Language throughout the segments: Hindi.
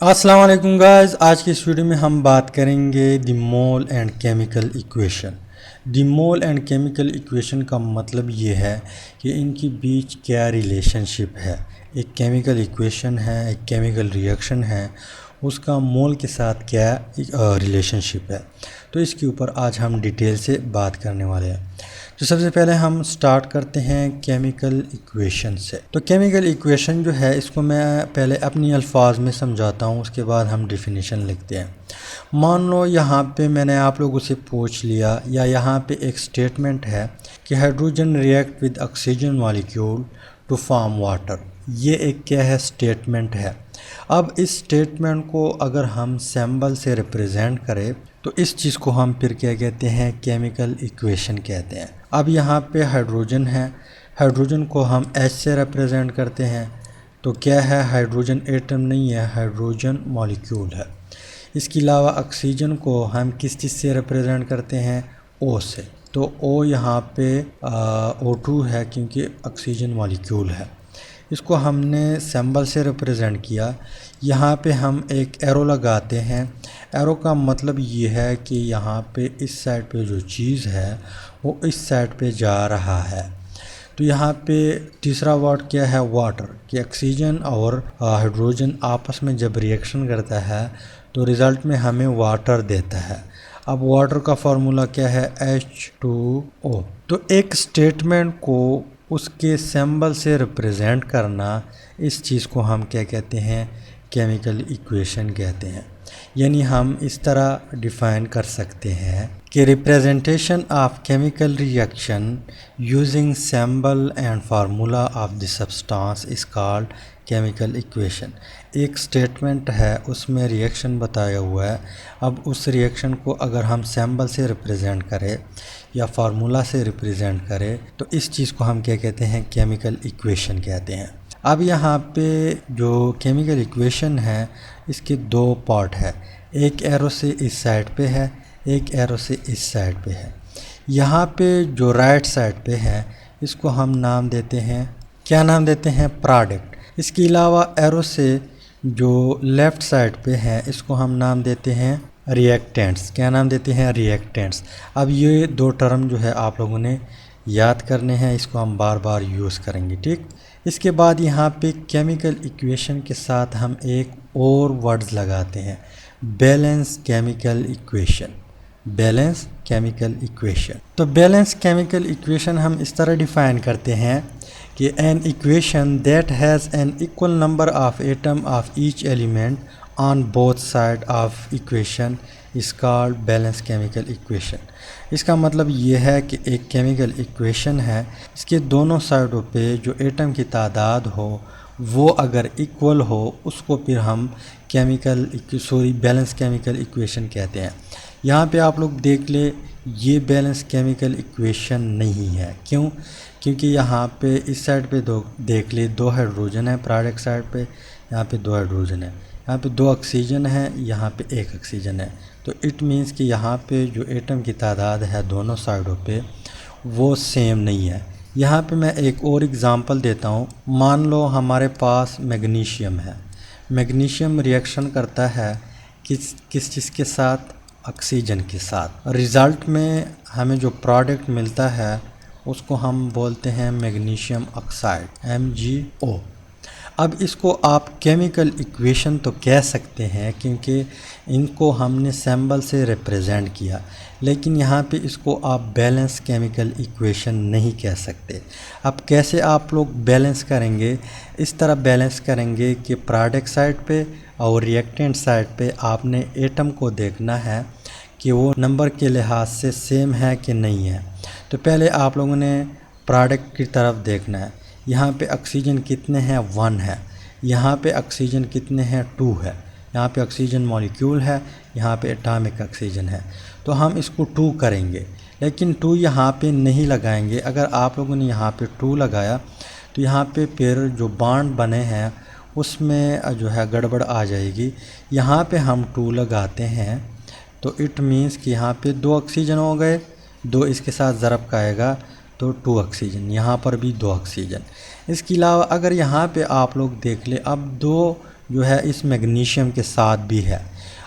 अस्सलाम वालेकुम गाइस। आज की इस वीडियो में हम बात करेंगे the mole and chemical equation. The mole and chemical equation का मतलब ये है कि इनके बीच क्या रिलेशनशिप है। एक केमिकल इक्वेशन है, एक केमिकल रिएक्शन है, उसका मोल के साथ क्या रिलेशनशिप है। तो इसके ऊपर आज हम डिटेल से बात करने वाले हैं। तो सबसे पहले हम स्टार्ट करते हैं केमिकल इक्वेशन से। तो केमिकल इक्वेशन जो है इसको मैं पहले अपनी अल्फाज में समझाता हूँ, उसके बाद हम डिफिनीशन लिखते हैं। मान लो यहाँ पे मैंने आप लोगों से पूछ लिया या यहाँ पे एक स्टेटमेंट है कि hydrogen react with oxygen molecule to form water. ये एक क्या है, स्टेटमेंट है। अब इस स्टेटमेंट को अगर हम सिंबल से रिप्रेजेंट करें तो इस चीज़ को हम फिर क्या कहते हैं, केमिकल इक्वेशन कहते हैं। अब यहाँ पे हाइड्रोजन है, हाइड्रोजन को हम H से रिप्रेजेंट करते हैं। तो क्या है, हाइड्रोजन एटम नहीं है, हाइड्रोजन मॉलिक्यूल है। इसके अलावा ऑक्सीजन को हम किस चीज़ से रिप्रेजेंट करते हैं, O से। तो O यहाँ पे O2 है क्योंकि ऑक्सीजन मॉलिक्यूल है। इसको हमने सिंबल से रिप्रेजेंट किया। यहाँ पे हम एक एरो लगाते हैं। एरो का मतलब ये है कि यहाँ पे इस साइड पे जो चीज़ है वो इस साइड पे जा रहा है। तो यहाँ पे तीसरा वर्ड क्या है, वाटर, कि ऑक्सीजन और हाइड्रोजन आपस में जब रिएक्शन करता है तो रिज़ल्ट में हमें वाटर देता है। अब वाटर का फार्मूला क्या है, H2O। तो एक स्टेटमेंट को उसके सिंबल से रिप्रेजेंट करना, इस चीज़ को हम क्या कहते हैं, केमिकल इक्वेशन कहते हैं। यानी हम इस तरह डिफाइन कर सकते हैं कि representation of chemical reaction using symbol and formula of the substance is called chemical equation. एक स्टेटमेंट है, उसमें रिएक्शन बताया हुआ है। अब उस रिएक्शन को अगर हम सिंबल से रिप्रेजेंट करें या फार्मूला से रिप्रेजेंट करें तो इस चीज़ को हम क्या कहते हैं, केमिकल इक्वेशन कहते हैं। अब यहाँ पे जो केमिकल इक्वेशन है इसके दो पार्ट है, एक एरो से इस साइड पे है, एक एरो से इस साइड पे है। यहाँ पे जो राइट साइड पे है इसको हम नाम देते हैं, क्या नाम देते हैं, प्रोडक्ट। इसके अलावा एरो से जो लेफ़्ट साइड पे है इसको हम नाम देते हैं रिएक्टेंट्स। क्या नाम देते हैं, रिएक्टेंट्स। अब ये दो टर्म जो है आप लोगों ने याद करने हैं, इसको हम बार बार यूज़ करेंगे, ठीक। इसके बाद यहाँ पे केमिकल इक्वेशन के साथ हम एक और वर्ड्स लगाते हैं, balance chemical equation. Balance chemical equation. तो बैलेंस केमिकल इक्वेशन हम इस तरह डिफाइन करते हैं कि an equation that has an equal number of atom of each element on both side of equation is called balance chemical equation. इसका मतलब ये है कि एक केमिकल इक्वेशन है, इसके दोनों साइडों पे जो एटम की तादाद हो वो अगर इक्वल हो उसको फिर हम बैलेंस केमिकल इक्वेशन कहते हैं। यहाँ पे आप लोग देख ले, ये बैलेंस केमिकल इक्वेशन नहीं है। क्यों? क्योंकि यहाँ पे इस साइड पे दो देख ले, दो हाइड्रोजन है, प्रोडक्ट साइड पे यहाँ पे दो हाइड्रोजन है, यहाँ पे दो ऑक्सीजन है, यहाँ पे एक ऑक्सीजन है। तो इट मीन्स कि यहाँ पे जो एटम की तादाद है दोनों साइडों पे वो सेम नहीं है। यहाँ पे मैं एक और एग्ज़ाम्पल देता हूँ। मान लो हमारे पास मैग्नीशियम है, मैग्नीशियम रिएक्शन करता है किस चीज़ के साथ, ऑक्सीजन के साथ। रिज़ल्ट में हमें जो प्रोडक्ट मिलता है उसको हम बोलते हैं मैग्नीशियम ऑक्साइड, MgO। अब इसको आप केमिकल इक्वेशन तो कह सकते हैं क्योंकि इनको हमने सिंबल से रिप्रेजेंट किया, लेकिन यहाँ पे इसको आप बैलेंस केमिकल इक्वेशन नहीं कह सकते। अब कैसे आप लोग बैलेंस करेंगे, इस तरह बैलेंस करेंगे कि प्रोडक्ट साइड पे और रिएक्टेंट साइड पे आपने एटम को देखना है कि वो नंबर के लिहाज से सेम है कि नहीं है। तो पहले आप लोगों ने प्रोडक्ट की तरफ देखना है। यहाँ पे ऑक्सीजन कितने हैं, 1 है। यहाँ पे ऑक्सीजन कितने हैं, 2 है। यहाँ पे ऑक्सीजन मॉलिक्यूल है, यहाँ पे एटॉमिक ऑक्सीजन है। तो हम इसको 2 करेंगे, लेकिन 2 यहाँ पे नहीं लगाएंगे। अगर आप लोगों ने यहाँ पे 2 लगाया तो यहाँ पे फिर जो बॉन्ड बने हैं उसमें जो है गड़बड़ आ जाएगी। यहाँ पे हम 2 लगाते हैं तो इट मीन्स कि यहाँ पे 2 ऑक्सीजन हो गए, 2 इसके साथ ज़रब का आएगा तो 2 ऑक्सीजन, यहाँ पर भी 2 ऑक्सीजन। इसके अलावा अगर यहाँ पे आप लोग देख ले, अब 2 जो है इस मैग्नीशियम के साथ भी है।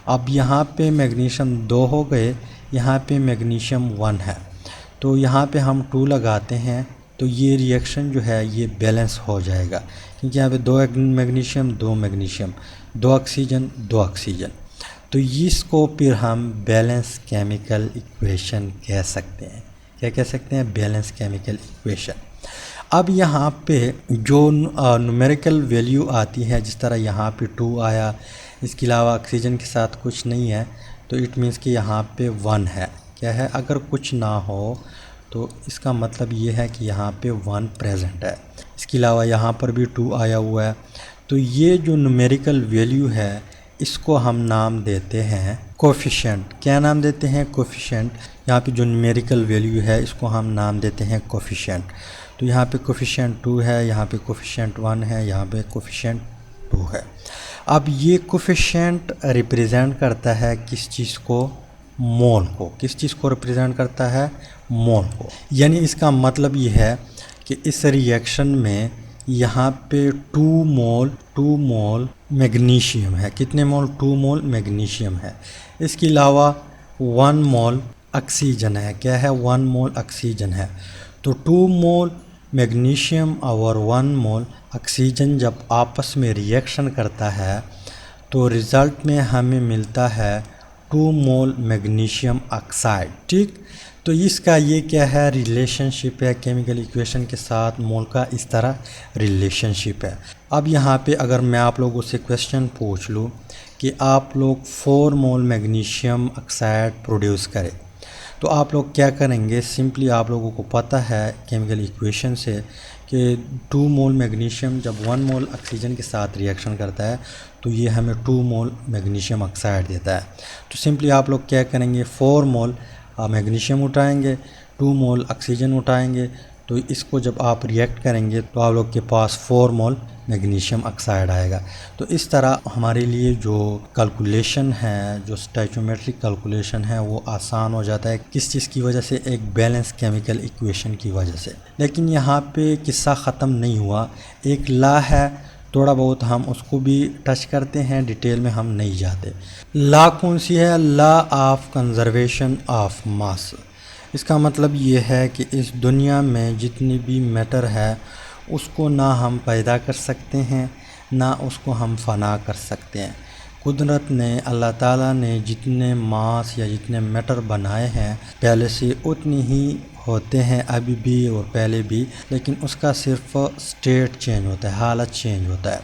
अब यहाँ पे मैग्नीशियम 2 हो गए, यहाँ पे मैग्नीशियम 1 है, तो यहाँ पे हम 2 लगाते हैं तो ये रिएक्शन जो है ये बैलेंस हो जाएगा, क्योंकि यहाँ पे 2 मैग्नीशियम 2 मैग्नीशियम, 2 ऑक्सीजन 2 ऑक्सीजन। तो इसको फिर हम बैलेंस केमिकल इक्वेशन कह सकते हैं। क्या कह सकते हैं? Balance chemical equation. अब यहाँ पे जो न्यूमेरिकल वैल्यू आती है, जिस तरह यहाँ पे 2 आया, इसके अलावा ऑक्सीजन के साथ कुछ नहीं है, तो इट मीन्स कि यहाँ पे 1 है। क्या है? अगर कुछ ना हो तो इसका मतलब ये है कि यहाँ पे 1 प्रेजेंट है। इसके अलावा यहाँ पर भी 2 आया हुआ है। तो ये जो न्यूमेरिकल वैल्यू है इसको हम नाम देते हैं कोफिशिएंट। क्या नाम देते हैं? कोफिशिएंट। यहाँ पे जो न्यूमेरिकल वैल्यू है इसको हम नाम देते हैं कोफिशिएंट। तो यहाँ पे कोफिशिएंट 2 है, यहाँ पे कोफिशिएंट 1 है, यहाँ पे कोफिशिएंट 2 है। अब ये कोफिशिएंट रिप्रेजेंट करता है किस चीज़ को? मोल को। किस चीज़ को रिप्रेजेंट करता है? मोल को। यानी इसका मतलब ये है कि इस रिएक्शन में यहाँ पे 2 मोल मैग्नीशियम है। कितने मोल? 2 मोल मैग्नीशियम है। इसके अलावा 1 मोल ऑक्सीजन है। क्या है? 1 मोल ऑक्सीजन है। तो 2 मोल मैग्नीशियम और 1 मोल ऑक्सीजन जब आपस में रिएक्शन करता है तो रिज़ल्ट में हमें मिलता है 2 मोल मैग्नीशियम ऑक्साइड। ठीक, तो इसका ये क्या है? रिलेशनशिप है केमिकल इक्वेशन के साथ। मोल का इस तरह रिलेशनशिप है। अब यहाँ पे अगर मैं आप लोगों से क्वेश्चन पूछ लूँ कि आप लोग 4 मोल मैग्नीशियम ऑक्साइड प्रोड्यूस करें, तो आप लोग क्या करेंगे? सिंपली आप लोगों को पता है केमिकल इक्वेशन से कि 2 मोल मैग्नीशियम जब 1 मोल ऑक्सीजन के साथ रिएक्शन करता है तो ये हमें 2 मोल मैग्नीशियम ऑक्साइड देता है। तो सिंपली आप लोग क्या करेंगे? 4 मोल मैग्नीशियम उठाएंगे, 2 मोल ऑक्सीजन उठाएंगे, तो इसको जब आप रिएक्ट करेंगे तो आप लोग के पास 4 मोल मैग्नीशियम ऑक्साइड आएगा। तो इस तरह हमारे लिए जो कैलकुलेशन है, जो स्टोइकियोमेट्रिक कैलकुलेशन है, वो आसान हो जाता है। किस चीज़ की वजह से? एक बैलेंस केमिकल इक्वेशन की वजह से। लेकिन यहाँ पे किस्सा ख़त्म नहीं हुआ। एक लॉ है, थोड़ा बहुत हम उसको भी टच करते हैं, डिटेल में हम नहीं जाते। लॉ कौन सी है? Law of conservation of mass. इसका मतलब ये है कि इस दुनिया में जितनी भी मैटर है उसको ना हम पैदा कर सकते हैं, ना उसको हम फना कर सकते हैं। कुदरत ने, अल्लाह ताला ने जितने मास या जितने मैटर बनाए हैं पहले से उतनी ही होते हैं अभी भी और पहले भी, लेकिन उसका सिर्फ स्टेट चेंज होता है, हालत चेंज होता है।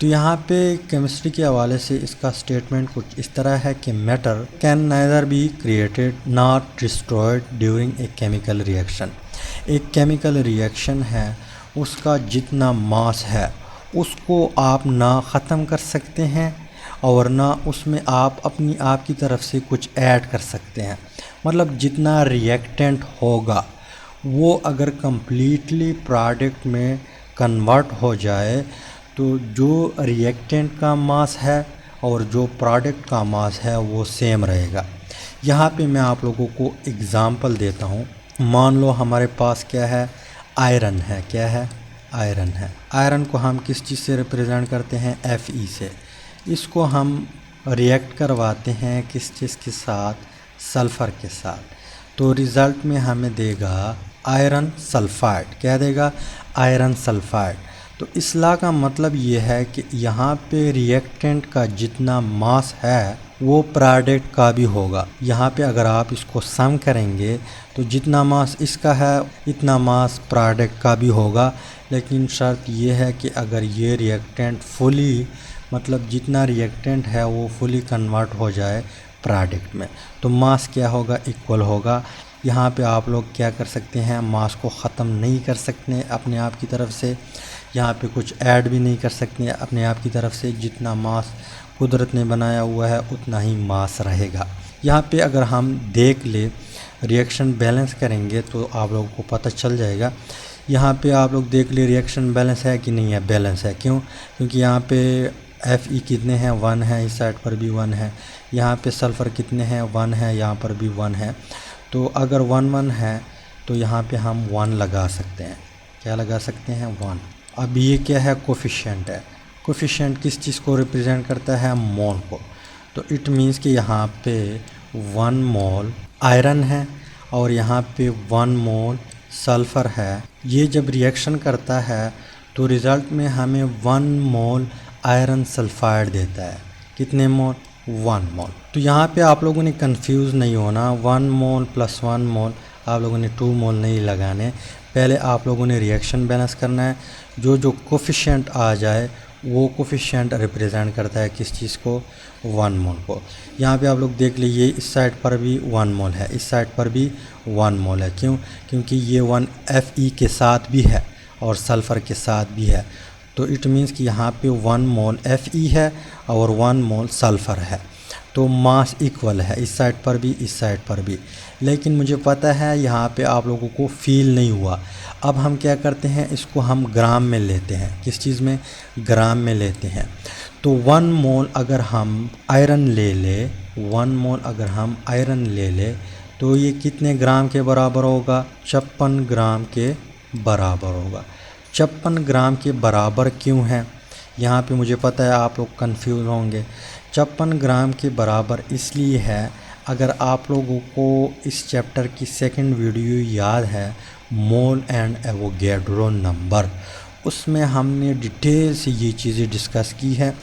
तो यहाँ पे केमिस्ट्री के हवाले से इसका स्टेटमेंट कुछ इस तरह है कि matter can neither be created not destroyed during a chemical reaction. एक केमिकल रिएक्शन है, उसका जितना मास है उसको आप ना ख़त्म कर सकते हैं और ना उसमें आप अपनी आप की तरफ से कुछ ऐड कर सकते हैं। मतलब जितना रिएक्टेंट होगा वो अगर कम्प्लीटली प्रोडक्ट में कन्वर्ट हो जाए तो जो रिएक्टेंट का मास है और जो प्रोडक्ट का मास है वो सेम रहेगा। यहाँ पे मैं आप लोगों को एग्ज़ाम्पल देता हूँ। मान लो हमारे पास क्या है? आयरन है। क्या है? आयरन है। आयरन को हम किस चीज़ से रिप्रेजेंट करते हैं? Fe से। इसको हम रिएक्ट करवाते हैं किस चीज़ के साथ? सल्फ़र के साथ। तो रिज़ल्ट में हमें देगा आयरन सल्फाइड। क्या देगा? Iron sulphide. तो इस लॉ का मतलब ये है कि यहाँ पे रिएक्टेंट का जितना मास है वो प्रोडक्ट का भी होगा। यहाँ पे अगर आप इसको सम करेंगे तो जितना मास इसका है इतना मास प्रोडक्ट का भी होगा, लेकिन शर्त ये है कि अगर ये रिएक्टेंट फुली, मतलब जितना रिएक्टेंट है वो फुली कन्वर्ट हो जाए प्रोडक्ट में, तो मास क्या होगा? इक्वल होगा। यहाँ पे आप लोग क्या कर सकते हैं? मास को ख़त्म नहीं कर सकते अपने आप की तरफ से, यहाँ पे कुछ ऐड भी नहीं कर सकते अपने आप की तरफ से। जितना मास कुदरत ने बनाया हुआ है उतना ही मास रहेगा। यहाँ पे अगर हम देख ले रिएक्शन बैलेंस करेंगे तो आप लोगों को पता चल जाएगा। यहाँ पे आप लोग देख ले रिएक्शन बैलेंस है कि नहीं है? बैलेंस है। क्यों? क्योंकि यहाँ पे Fe कितने हैं? 1 है। इस साइड पर भी 1 है। यहाँ पे सल्फ़र कितने हैं? 1 है। यहाँ पर भी 1 है। तो अगर 1 1 है तो यहाँ पे हम 1 लगा सकते हैं। क्या लगा सकते हैं? 1। अब ये क्या है? कोफिशिएंट है। कोफिशिएंट किस चीज़ को रिप्रेजेंट करता है, मोल को। तो इट मीन्स कि यहाँ पे 1 मोल आयरन है और यहाँ पे 1 मोल सल्फ़र है। ये जब रिएक्शन करता है तो रिज़ल्ट में हमें 1 मोल आयरन सल्फाइड देता है। कितने मोल, 1 मोल। तो यहाँ पे आप लोगों ने कंफ्यूज नहीं होना, 1 मोल प्लस 1 मोल आप लोगों ने 2 मोल नहीं लगाने। पहले आप लोगों ने रिएक्शन बैलेंस करना है। जो कोफिशिएंट आ जाए वो कोफिशिएंट रिप्रेजेंट करता है किस चीज़ को, 1 मोल को। यहाँ पे आप लोग देख लीजिए, इस साइड पर भी 1 मोल है, इस साइड पर भी 1 मोल है। क्यों, क्योंकि ये 1 Fe के साथ भी है और सल्फ़र के साथ भी है। तो इट मीन्स कि यहाँ पे 1 मोल Fe है और 1 मोल सल्फ़र है। तो मास इक्वल है, इस साइड पर भी इस साइड पर भी। लेकिन मुझे पता है यहाँ पे आप लोगों को फील नहीं हुआ। अब हम क्या करते हैं, इसको हम ग्राम में लेते हैं। किस चीज़ में, ग्राम में लेते हैं। तो 1 मोल अगर हम आयरन ले ले, 1 मोल अगर हम आयरन ले ले तो ये कितने ग्राम के बराबर होगा, 56 ग्राम के बराबर होगा। 56 ग्राम के बराबर क्यों है, यहाँ पे मुझे पता है आप लोग कंफ्यूज होंगे। 56 ग्राम के बराबर इसलिए है, अगर आप लोगों को इस चैप्टर की सेकंड वीडियो याद है, मोल एंड एवोगैड्रो नंबर, उसमें हमने डिटेल से ये चीज़ें डिस्कस की है।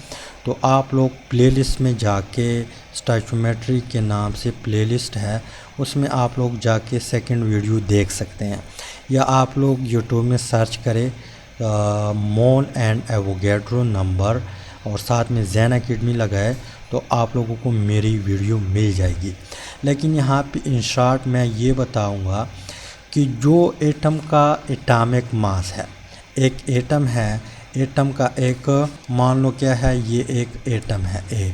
तो आप लोग प्लेलिस्ट में जाके, स्टोइचियोमेट्री के नाम से प्लेलिस्ट है, उसमें आप लोग जाके सेकंड वीडियो देख सकते हैं, या आप लोग यूट्यूब में सर्च करें मोल एंड एवोगैड्रो नंबर और साथ में जैन एकेडमी लगाए तो आप लोगों को मेरी वीडियो मिल जाएगी। लेकिन यहाँ पे इन शॉर्ट मैं ये बताऊँगा कि जो एटम का एटॉमिक मास है, एक एटम है, एटम का एक, मान लो क्या है, ये एक एटम है ए,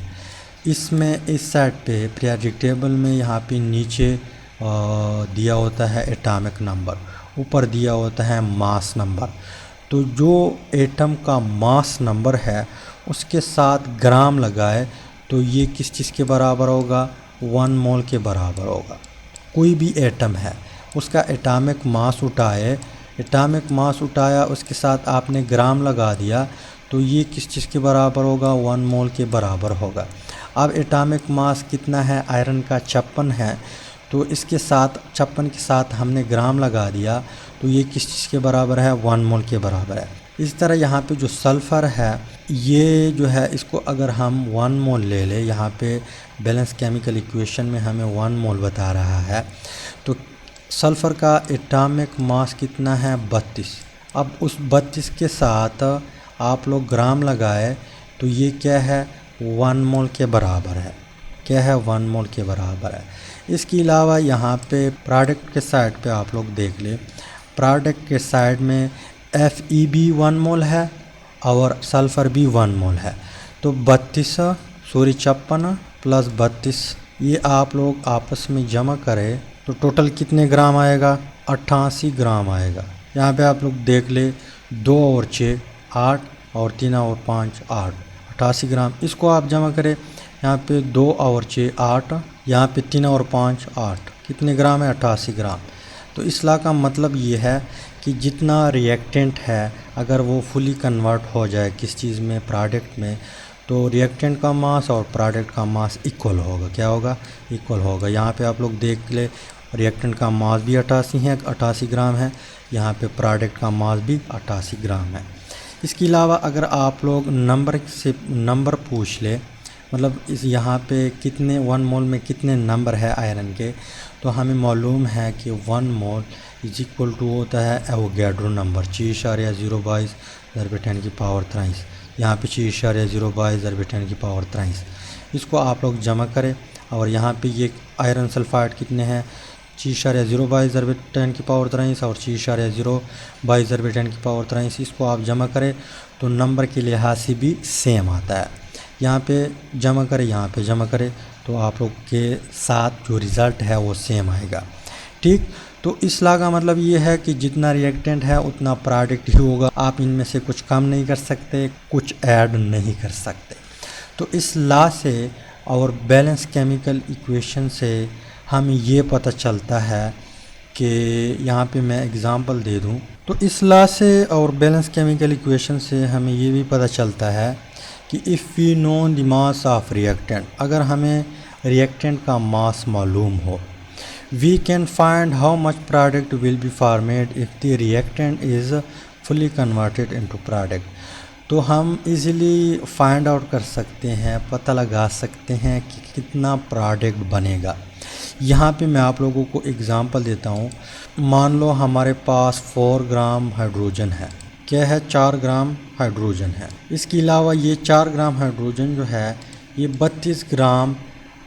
इसमें इस साइड पे पीरियोडिक टेबल में यहाँ पे नीचे दिया होता है एटॉमिक नंबर, ऊपर दिया होता है मास नंबर। तो जो एटम का मास नंबर है उसके साथ ग्राम लगाए तो ये किस चीज़ के बराबर होगा, 1 मोल के बराबर होगा। कोई भी एटम है उसका एटॉमिक मास उठाए, एटॉमिक मास उठाया उसके साथ आपने ग्राम लगा दिया तो ये किस चीज़ के बराबर होगा, 1 मोल के बराबर होगा। अब एटॉमिक मास कितना है, आयरन का 56 है, तो इसके साथ 56 के साथ हमने ग्राम लगा दिया तो ये किस चीज़ के बराबर है, 1 मोल के बराबर है। इस तरह यहाँ पे जो सल्फ़र है, ये जो है इसको अगर हम 1 मोल ले लें, यहाँ पे बैलेंस केमिकल इक्वेशन में हमें 1 मोल बता रहा है, तो सल्फ़र का एटॉमिक मास कितना है, 32। अब उस 32 के साथ आप लोग ग्राम लगाए तो ये क्या है, 1 मोल के बराबर है। क्या है, 1 मोल के बराबर है। इसके अलावा यहाँ पे प्रोडक्ट के साइड पे आप लोग देख ले, प्रोडक्ट के साइड में Fe भी 1 मोल है और सल्फ़र भी 1 मोल है। तो 56 प्लस 32 ये आप लोग आपस में जमा करें तो टोटल कितने ग्राम आएगा, 88 ग्राम आएगा। यहाँ पे आप लोग देख ले, 2 और 6 8 और 3 और 5 8, 88 ग्राम। इसको आप जमा करें, यहाँ पे 2 और 6 8, यहाँ पे 3 और 5 8, कितने ग्राम है, 88 ग्राम। तो इस ला का मतलब ये है कि जितना रिएक्टेंट है अगर वो फुली कन्वर्ट हो जाए किस चीज़ में, प्रोडक्ट में, तो रिएक्टेंट का मास और प्रोडक्ट का मास इक्वल होगा। क्या होगा, इक्वल होगा। यहाँ पे आप लोग देख ले, रिएक्टेंट का मास भी 88 है, 88 ग्राम है, यहाँ पे प्रोडक्ट का मास भी 88 ग्राम है। इसके अलावा अगर आप लोग नंबर से नंबर पूछ ले, मतलब इस यहाँ पे कितने 1 मोल में कितने नंबर है आयरन के, तो हमें मालूम है कि 1 मोल इज इक्वल टू होता है एवोगैड्रो नंबर 6.022 ज़रबे 10 की पावर 23। यहाँ पे 6.022 ज़रबे 10 की पावर 23। इसको आप लोग जमा करें और यहाँ पे ये आयरन सल्फाइड कितने हैं, 6.022 ज़रबे 10 की पावर 23 और 6.022 ज़रबे 10 की पावर 23। इसको आप जमा करें तो नंबर के लिहाज से भी सेम आता है। यहाँ पे जमा करें, यहाँ पे जमा करें तो आप लोग के साथ जो रिज़ल्ट है वो सेम आएगा। ठीक, तो इस ला का मतलब ये है कि जितना रिएक्टेंट है उतना प्रोडक्ट ही होगा। आप इनमें से कुछ कम नहीं कर सकते, कुछ ऐड नहीं कर सकते। तो इस ला से और बैलेंस केमिकल इक्वेशन से हमें ये पता चलता है कि यहाँ पे मैं एग्ज़ाम्पल दे दूँ तो इस लॉ से और बैलेंस केमिकल इक्वेशन से हमें ये भी पता चलता है कि if we know the mass of reactant, अगर हमें रिएक्टेंट का मास मालूम हो, we can find how much product will be formed if the reactant is fully converted into product. तो हम इजीली फाइंड आउट कर सकते हैं, पता लगा सकते हैं कि कितना प्रोडक्ट बनेगा। यहाँ पे मैं आप लोगों को एग्ज़ाम्पल देता हूँ। मान लो हमारे पास 4 ग्राम हाइड्रोजन है, क्या है 4 ग्राम हाइड्रोजन है। इसके अलावा ये 4 ग्राम हाइड्रोजन जो है ये 32 ग्राम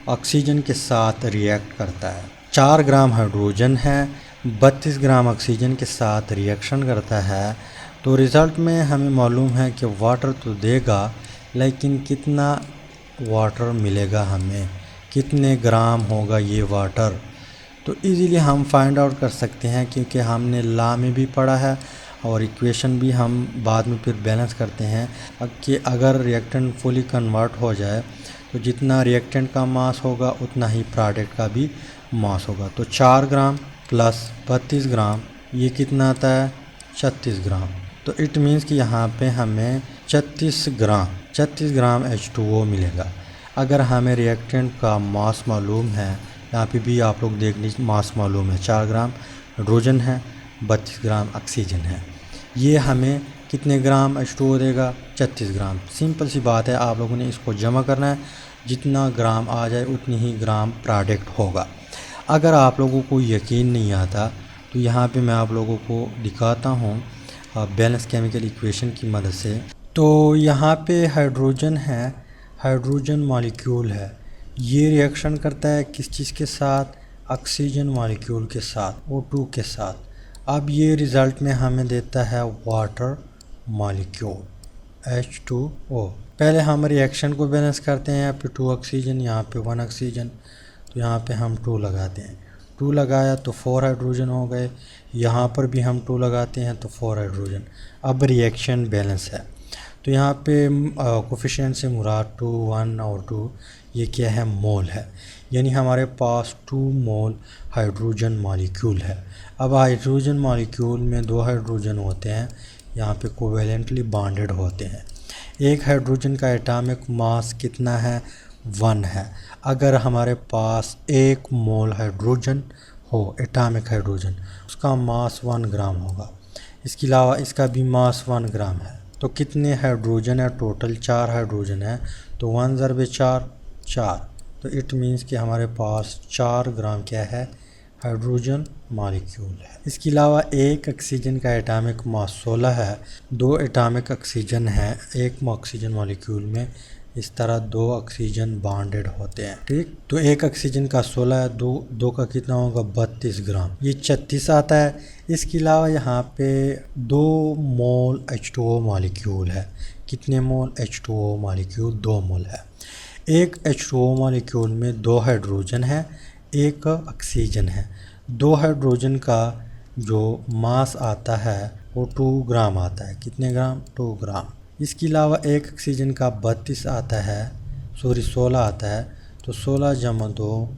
ऑक्सीजन के साथ रिएक्ट करता है। 4 ग्राम हाइड्रोजन है, 32 ग्राम ऑक्सीजन के साथ रिएक्शन करता है। तो रिज़ल्ट में हमें मालूम है कि वाटर तो देगा, लेकिन कितना वाटर मिलेगा हमें, कितने ग्राम होगा ये वाटर, तो इजीली हम फाइंड आउट कर सकते हैं, क्योंकि हमने लॉ में भी पढ़ा है और इक्वेशन भी हम बाद में फिर बैलेंस करते हैं। अब कि अगर रिएक्टेंट फुली कन्वर्ट हो जाए तो जितना रिएक्टेंट का मास होगा उतना ही प्रोडक्ट का भी मास होगा। तो 4 ग्राम प्लस 32 ग्राम ये कितना आता है 36 ग्राम। तो इट मीन्स कि यहाँ पे हमें 36 ग्राम H2O मिलेगा। अगर हमें रिएक्टेंट का मास मालूम है, यहाँ पे भी आप लोग देख लीजिए मास मालूम है, 4 ग्राम हाइड्रोजन है, 32 ग्राम ऑक्सीजन है, ये हमें कितने ग्राम H2O देगा 36 ग्राम। सिंपल सी बात है, आप लोगों ने इसको जमा करना है, जितना ग्राम आ जाए उतनी ही ग्राम प्रोडक्ट होगा। अगर आप लोगों को यकीन नहीं आता तो यहाँ पे मैं आप लोगों को दिखाता हूँ बैलेंस केमिकल इक्वेशन की मदद से। तो यहाँ पे हाइड्रोजन है, हाइड्रोजन मॉलिक्यूल है, ये रिएक्शन करता है किस चीज़ के साथ, ऑक्सीजन मॉलिक्यूल के साथ, O2 के साथ। अब ये रिज़ल्ट में हमें देता है वाटर मॉलिक्यूल H2O। पहले हम रिएक्शन को बैलेंस करते हैं, यहाँ पे 2 ऑक्सीजन, यहाँ पे 1 ऑक्सीजन, तो यहाँ पे हम 2 लगाते हैं, 2 लगाया तो 4 हाइड्रोजन हो गए, यहाँ पर भी हम 2 लगाते हैं तो 4 हाइड्रोजन। अब रिएक्शन बैलेंस है, तो यहाँ पे कोफिशिएंट से मुराद 2, 1 और 2 ये क्या है मोल है, यानी हमारे पास 2 मोल हाइड्रोजन मॉलिक्यूल है। अब हाइड्रोजन मॉलिक्यूल में 2 हाइड्रोजन होते हैं, यहाँ पे कोवेलेंटली बॉन्डेड होते हैं। एक हाइड्रोजन का एटॉमिक मास कितना है 1 है। अगर हमारे पास 1 मोल हाइड्रोजन हो, एटॉमिक हाइड्रोजन, उसका मास 1 ग्राम होगा। इसके अलावा इसका भी मास 1 ग्राम है। तो कितने हाइड्रोजन है टोटल, 4 हाइड्रोजन है, तो 1 ज़रबे 4 4, तो इट मीन्स कि हमारे पास 4 ग्राम क्या है हाइड्रोजन मॉलिक्यूल है। इसके अलावा एक ऑक्सीजन का एटॉमिक मास 16 है, 2 एटॉमिक ऑक्सीजन है एक ऑक्सीजन मॉलिक्यूल में, इस तरह 2 ऑक्सीजन बॉन्डेड होते हैं, ठीक। तो एक ऑक्सीजन का 16 है, 2 का कितना होगा 32 ग्राम, ये 36 आता है। इसके अलावा यहाँ पे 2 मोल H2O मॉलिक्यूल है, कितने मोल H2O मॉलिक्यूल 2 मोल है। एक H2O मॉलिक्यूल में 2 हाइड्रोजन है, एक ऑक्सीजन है। 2 हाइड्रोजन का जो मास आता है वो 2 ग्राम आता है, कितने ग्राम 2 ग्राम। इसके अलावा एक ऑक्सीजन का 32 आता है, 16 आता है, तो 16 जमा 2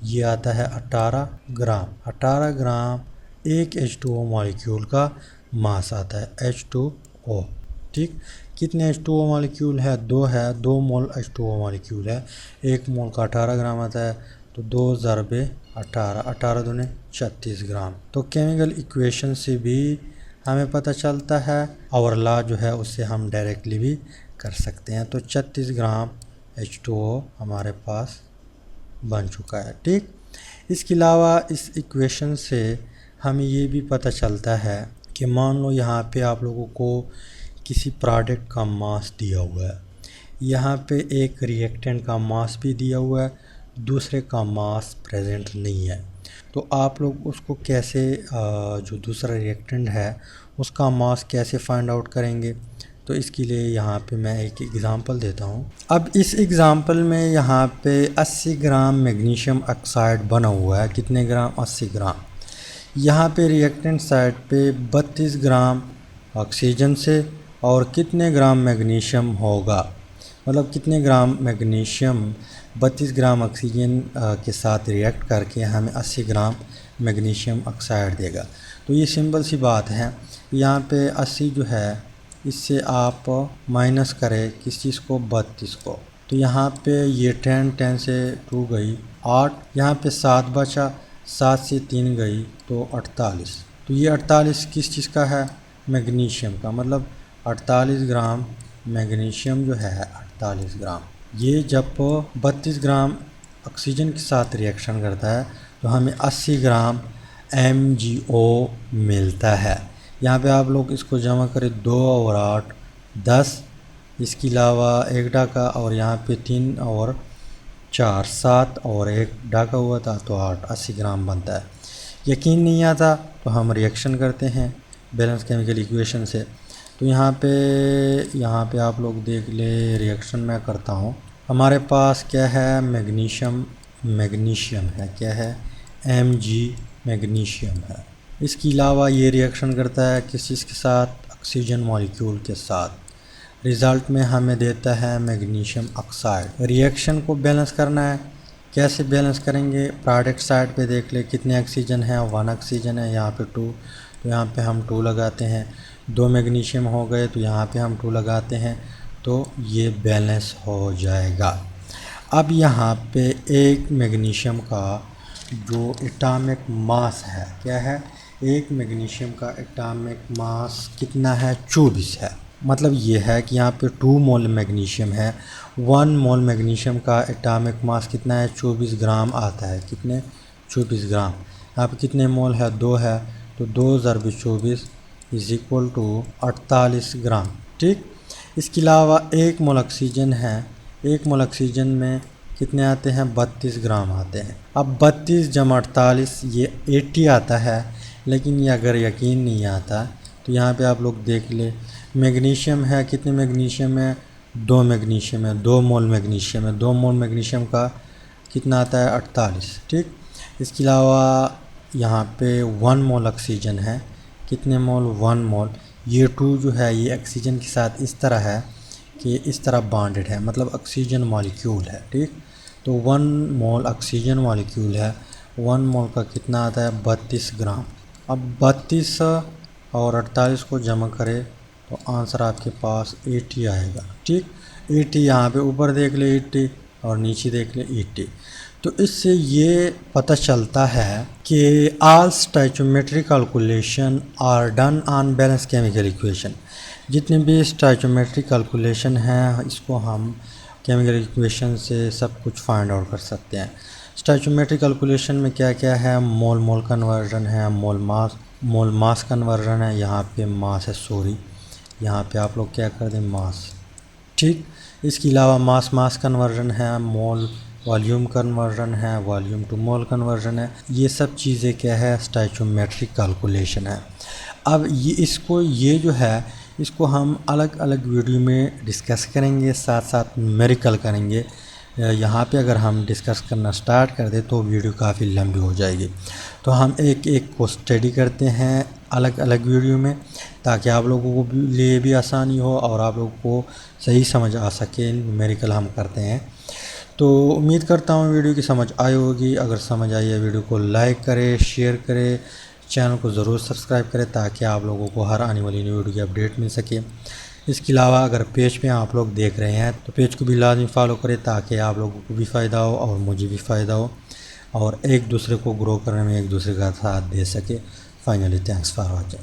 ये आता है 18 ग्राम। 18 ग्राम एक H2O मॉलिक्यूल का मास आता है H2O, ठीक। कितने H2O मॉलिक्यूल है 2 है, 2 मोल H2O मॉलिक्यूल है, 1 मोल का 18 ग्राम आता है, तो 2 ज़रबे 18, 18 दूने 36 ग्राम। तो केमिकल इक्वेशन से भी हमें पता चलता है और लॉ जो है उससे हम डायरेक्टली भी कर सकते हैं। तो 36 ग्राम H2O हमारे पास बन चुका है, ठीक। इसके अलावा इस इक्वेशन से हमें ये भी पता चलता है कि मान लो यहाँ पे आप लोगों को किसी प्रोडक्ट का मास दिया हुआ है, यहाँ पे एक रिएक्टेंट का मास भी दिया हुआ है, दूसरे का मास प्रेजेंट नहीं है, तो आप लोग उसको कैसे जो दूसरा रिएक्टेंट है उसका मास कैसे फाइंड आउट करेंगे। तो इसके लिए यहाँ पे मैं एक एग्ज़ाम्पल देता हूँ। अब इस एग्ज़ाम्पल में यहाँ पे 80 ग्राम मैग्नीशियम ऑक्साइड बना हुआ है, कितने ग्राम 80 ग्राम। यहाँ पे रिएक्टेंट साइड पे 32 ग्राम ऑक्सीजन से और कितने ग्राम मैग्नीशियम होगा, मतलब कितने ग्राम मैग्नीशियम 32 ग्राम ऑक्सीजन के साथ रिएक्ट करके हमें 80 ग्राम मैग्नीशियम ऑक्साइड देगा। तो ये सिंपल सी बात है। यहाँ पे 80 जो है इससे आप माइनस करें किस चीज़ को, 32 को, तो यहाँ पे ये 10 से 2 गई 8, यहाँ पे 7 बचा, 7 से 3 गई तो 48। तो ये 48 किस चीज़ का है, मैग्नीशियम का। मतलब 48 ग्राम मैग्नीशियम जो है 48 ग्राम, ये जब 32 ग्राम ऑक्सीजन के साथ रिएक्शन करता है तो हमें 80 ग्राम MgO मिलता है। यहाँ पे आप लोग इसको जमा करें, 2 और 8 10, इसके अलावा 1 डाका और यहाँ पे 3 और 4 7 और 1 डाका हुआ था तो 8, 80 ग्राम बनता है। यकीन नहीं आता तो हम रिएक्शन करते हैं बैलेंस केमिकल इक्वेशन से। तो यहाँ पे आप लोग देख ले, रिएक्शन मैं करता हूँ। हमारे पास क्या है, मैग्नीशियम है, क्या है, Mg मैग्नीशियम है। इसके अलावा ये रिएक्शन करता है किस चीज़ के साथ, ऑक्सीजन मॉलिक्यूल के साथ। रिज़ल्ट में हमें देता है मैग्नीशियम ऑक्साइड। रिएक्शन को बैलेंस करना है, कैसे बैलेंस करेंगे, प्रोडक्ट साइड पे देख ले कितने ऑक्सीजन है, 1 ऑक्सीजन है, यहाँ पे 2, तो यहाँ पे हम 2 लगाते हैं। 2 मैग्नीशियम हो गए तो यहाँ पे हम 2 लगाते हैं, तो ये बैलेंस हो जाएगा। अब यहाँ पे एक मैग्नीशियम का जो एटॉमिक मास है, क्या है, एक मैग्नीशियम का एटॉमिक मास कितना है, 24 है। मतलब ये है कि यहाँ पे 2 मोल मैग्नीशियम है, 1 मोल मैग्नीशियम का एटॉमिक मास कितना है, 24 ग्राम आता है। कितने, 24 ग्राम। यहाँ पे कितने मोल है, 2 है, तो 2 × 24 इज इक्वल टू 48 ग्राम। ठीक। इसके अलावा 1 मोल ऑक्सीजन है, 1 मोल ऑक्सीजन में कितने आते हैं, 32 ग्राम आते हैं। अब 32 × 48 ये 80 आता है, लेकिन ये अगर यकीन नहीं आता तो यहाँ पे आप लोग देख ले, मैग्नीशियम है, कितने मैग्नीशियम है, 2 मैग्नीशियम है, 2 मोल मैग्नीशियम है, 2 मोल मैग्नीशियम का कितना आता है, 48। ठीक। इसके अलावा यहाँ पे 1 मोल ऑक्सीजन है, कितने मोल, 1 मोल। ये 2 जो है ये ऑक्सीजन के साथ इस तरह है कि इस तरह बॉन्डेड है, मतलब ऑक्सीजन मॉलिक्यूल है। ठीक। तो 1 मोल ऑक्सीजन मॉलिक्यूल है, 1 मोल का कितना आता है, 32 ग्राम। अब 32 और 48 को जमा करें तो आंसर आपके पास 80 आएगा। ठीक। 80 यहाँ पे ऊपर देख ले 80 और नीचे देख ले 80। तो इससे ये पता चलता है कि all stoichiometric calculation are done on balance chemical equation. जितने भी स्टोइचियोमेट्रिक कैलकुलेशन हैं इसको हम केमिकल इक्वेशन से सब कुछ फाइंड आउट कर सकते हैं। स्टोइचियोमेट्रिक कैलकुलेशन में क्या क्या है, मोल मोल कन्वर्जन है, मोल मास कन्वर्जन है, यहाँ पे मास है, सॉरी यहाँ पे आप लोग क्या कर दें, मास। ठीक। इसके अलावा मास कन्वर्जन है, मोल वॉल्यूम कन्वर्जन है, वॉल्यूम टू मोल कन्वर्जन है। ये सब चीज़ें क्या है, स्टोइचियोमेट्रिक कैलकुलेशन है। अब ये जो है इसको हम अलग अलग वीडियो में डिस्कस करेंगे, साथ साथ न्यूमेरिकल करेंगे। यहाँ पे अगर हम डिस्कस करना स्टार्ट कर दें तो वीडियो काफ़ी लंबी हो जाएगी। तो हम एक एक को स्टडी करते हैं अलग अलग वीडियो में, ताकि आप लोगों को लिए भी आसानी हो और आप लोगों को सही समझ आ सके। न्यूमेरिकल हम करते हैं। तो उम्मीद करता हूँ वीडियो की समझ आई होगी। अगर समझ आई है वीडियो को लाइक करें, शेयर करें, चैनल को ज़रूर सब्सक्राइब करें ताकि आप लोगों को हर आने वाली न्यू वीडियो की अपडेट मिल सके। इसके अलावा अगर पेज पे आप लोग देख रहे हैं तो पेज को भी लाजमी फॉलो करें ताकि आप लोगों को भी फ़ायदा हो और मुझे भी फ़ायदा हो और एक दूसरे को ग्रो करने में एक दूसरे का साथ दे सके। Finally thanks for watching.